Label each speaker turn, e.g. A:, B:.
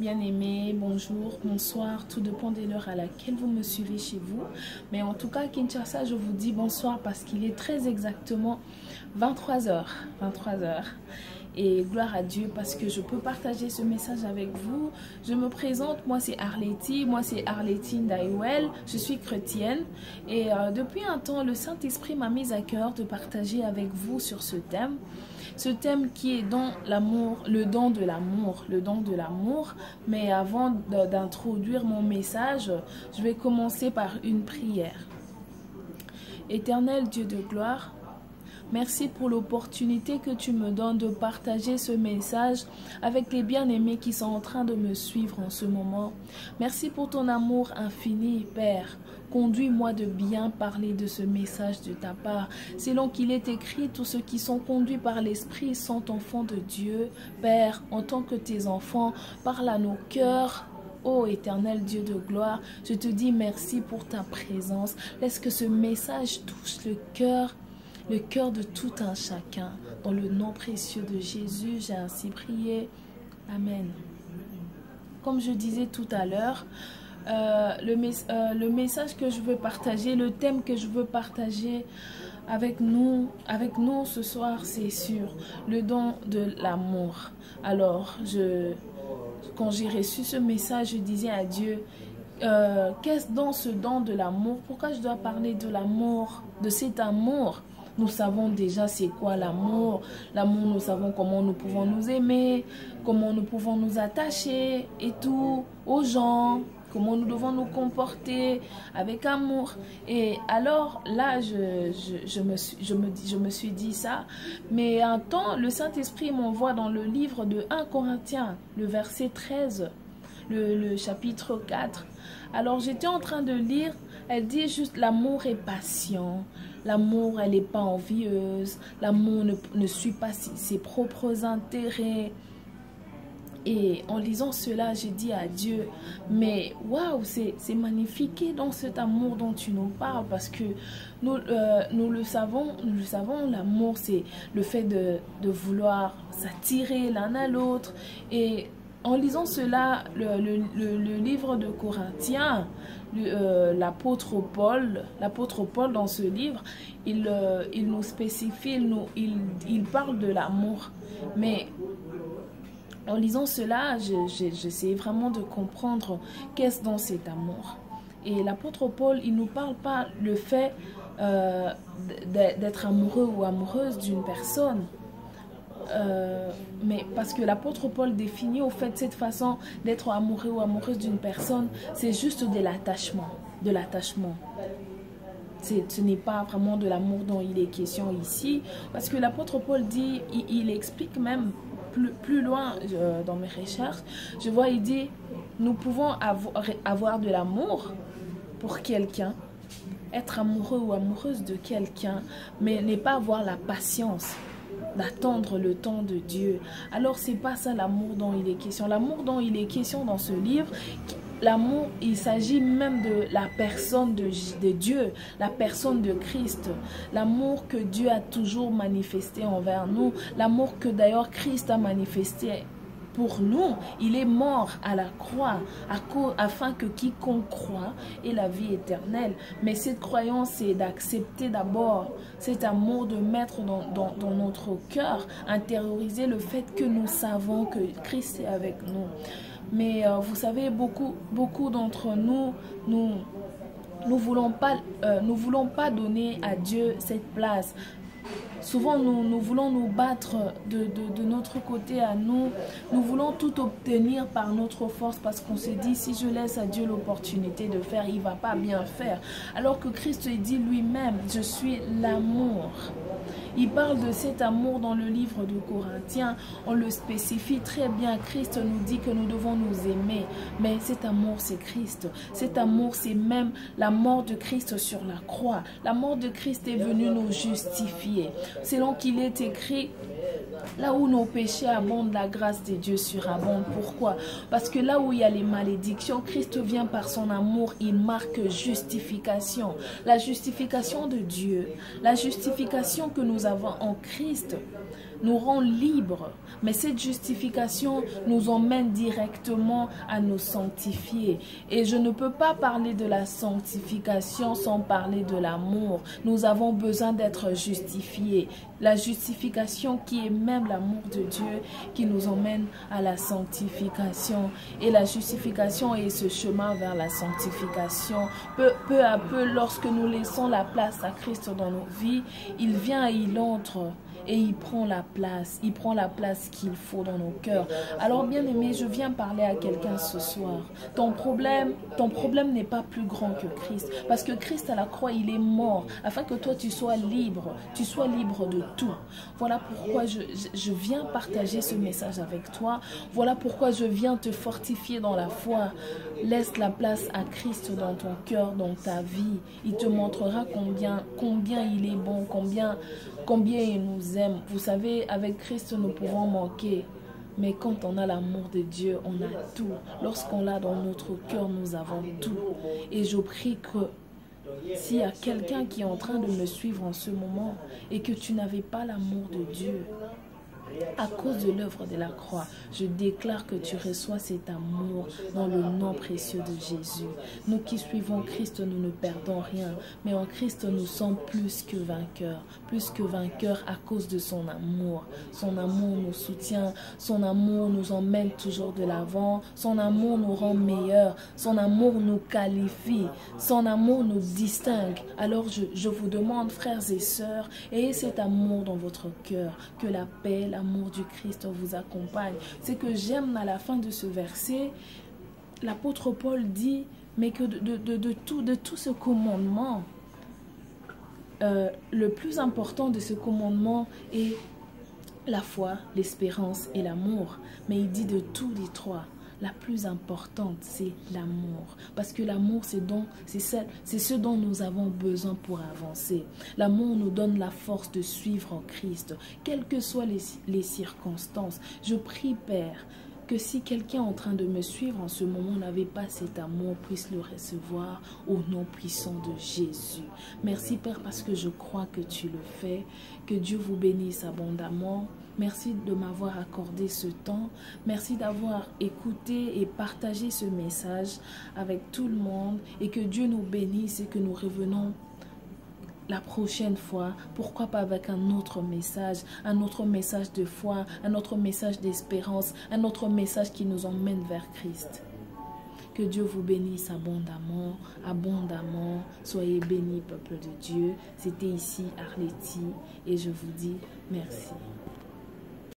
A: Bien-aimés, bonjour, bonsoir, tout dépend de l'heure à laquelle vous me suivez chez vous. Mais en tout cas, à Kinshasa, je vous dis bonsoir parce qu'il est très exactement 23h. 23h. Et gloire à Dieu parce que je peux partager ce message avec vous. Je me présente, moi c'est Arletty, moi c'est Arletty Ndaiwel, je suis chrétienne. Et depuis un temps, le Saint-Esprit m'a mise à cœur de partager avec vous sur ce thème. Ce thème qui est dans l'amour, le don de l'amour, le don de l'amour. Mais avant d'introduire mon message, je vais commencer par une prière. Éternel Dieu de gloire, merci pour l'opportunité que tu me donnes de partager ce message avec les bien-aimés qui sont en train de me suivre en ce moment. Merci pour ton amour infini, Père. Conduis-moi de bien parler de ce message de ta part. Selon qu'il est écrit, tous ceux qui sont conduits par l'Esprit sont enfants de Dieu. Père, en tant que tes enfants, parle à nos cœurs. Ô éternel Dieu de gloire, je te dis merci pour ta présence. Laisse que ce message touche le cœur de tout un chacun. Dans le nom précieux de Jésus, j'ai ainsi prié. Amen. Comme je disais tout à l'heure, le message que je veux partager, le thème que je veux partager avec nous ce soir, c'est sur le don de l'amour. Alors, quand j'ai reçu ce message, je disais à Dieu, qu'est-ce dans ce don de l'amour? Pourquoi je dois parler de l'amour, de cet amour? Nous savons déjà c'est quoi l'amour. L'amour, nous savons comment nous pouvons nous aimer, comment nous pouvons nous attacher et tout aux gens, comment nous devons nous comporter avec amour. Et alors là, je me suis dit ça. Mais un temps, le Saint-Esprit m'envoie dans le livre de 1 Corinthiens, le verset 13, le chapitre 4. Alors j'étais en train de lire, elle dit juste l'amour est patient. L'amour, elle n'est pas envieuse. L'amour ne suit pas ses propres intérêts. Et en lisant cela, j'ai dit à Dieu, mais waouh, c'est magnifique dans cet amour dont tu nous parles, parce que nous le savons, l'amour, c'est le fait de vouloir s'attirer l'un à l'autre. Et en lisant cela, le livre de Corinthiens, l'apôtre Paul dans ce livre, il nous spécifie, il parle de l'amour. Mais en lisant cela, j'essaie vraiment de comprendre qu'est-ce dans cet amour. Et l'apôtre Paul, il ne nous parle pas le fait d'être amoureux ou amoureuse d'une personne. Mais parce que l'apôtre Paul définit au fait cette façon d'être amoureux ou amoureuse d'une personne, c'est juste de l'attachement. Ce n'est pas vraiment de l'amour dont il est question ici, parce que l'apôtre Paul dit, il explique même plus loin dans mes recherches, je vois, il dit, nous pouvons avoir de l'amour pour quelqu'un, être amoureux ou amoureuse de quelqu'un, mais ne pas avoir la patience d'attendre le temps de Dieu. Alors c'est pas ça l'amour dont il est question. L'amour dont il est question dans ce livre, l'amour, il s'agit même de la personne de Dieu, la personne de Christ. L'amour que Dieu a toujours manifesté envers nous, l'amour que d'ailleurs Christ a manifesté pour nous. Il est mort à la croix afin que quiconque croit ait la vie éternelle. Mais cette croyance, c'est d'accepter d'abord cet amour, de mettre dans notre cœur, intérioriser le fait que nous savons que Christ est avec nous. Mais vous savez, beaucoup d'entre nous, nous voulons pas donner à Dieu cette place. Souvent, nous voulons nous battre de notre côté à nous. Nous voulons tout obtenir par notre force parce qu'on se dit, si je laisse à Dieu l'opportunité de faire, il ne va pas bien faire. Alors que Christ dit lui-même, je suis l'amour. Il parle de cet amour dans le livre de Corinthiens. On le spécifie très bien. Christ nous dit que nous devons nous aimer. Mais cet amour, c'est Christ. Cet amour, c'est même la mort de Christ sur la croix. La mort de Christ est venue nous justifier. Selon qu'il est écrit, là où nos péchés abondent, la grâce de Dieu surabonde. Pourquoi? Parce que là où il y a les malédictions, Christ vient par son amour, il marque justification. La justification de Dieu, la justification que nous avons en Christ, nous rend libres. Mais cette justification nous emmène directement à nous sanctifier. Et je ne peux pas parler de la sanctification sans parler de l'amour. Nous avons besoin d'être justifiés. La justification qui est même l'amour de Dieu qui nous emmène à la sanctification. Et la justification est ce chemin vers la sanctification. Peu à peu, lorsque nous laissons la place à Christ dans nos vies, il vient et il entre. Et il prend la place qu'il faut dans nos cœurs. Alors bien aimé, je viens parler à quelqu'un ce soir. Ton problème n'est pas plus grand que Christ. Parce que Christ à la croix, il est mort afin que toi tu sois libre de tout. Voilà pourquoi je viens partager ce message avec toi. Voilà pourquoi je viens te fortifier dans la foi. Laisse la place à Christ dans ton cœur, dans ta vie. Il te montrera combien il est bon, combien il nous aime. Vous savez, avec Christ, nous pouvons manquer. Mais quand on a l'amour de Dieu, on a tout. Lorsqu'on l'a dans notre cœur, nous avons tout. Et je prie que s'il y a quelqu'un qui est en train de me suivre en ce moment et que tu n'avais pas l'amour de Dieu, à cause de l'œuvre de la croix, je déclare que tu reçois cet amour dans le nom précieux de Jésus. Nous qui suivons Christ, nous ne perdons rien, mais en Christ, nous sommes plus que vainqueurs à cause de son amour. Son amour nous soutient, son amour nous emmène toujours de l'avant, son amour nous rend meilleurs, son amour nous qualifie, son amour nous distingue. Alors je vous demande, frères et sœurs, ayez cet amour dans votre cœur, que la paix, l'amour du Christ vous accompagne. C'est que j'aime à la fin de ce verset, l'apôtre Paul dit, mais que de tout ce commandement, le plus important de ce commandement est la foi, l'espérance et l'amour. Mais il dit de tous les trois, la plus importante, c'est l'amour. Parce que l'amour, c'est ce dont nous avons besoin pour avancer. L'amour nous donne la force de suivre Christ, quelles que soient les circonstances. Je prie, Père, que si quelqu'un est en train de me suivre en ce moment n'avait pas cet amour, puisse le recevoir au nom puissant de Jésus. Merci, Père, parce que je crois que tu le fais. Que Dieu vous bénisse abondamment. Merci de m'avoir accordé ce temps. Merci d'avoir écouté et partagé ce message avec tout le monde. Et que Dieu nous bénisse et que nous revenons la prochaine fois. Pourquoi pas avec un autre message de foi, un autre message d'espérance, un autre message qui nous emmène vers Christ. Que Dieu vous bénisse abondamment, abondamment. Soyez bénis, peuple de Dieu. C'était ici Arletty et je vous dis merci.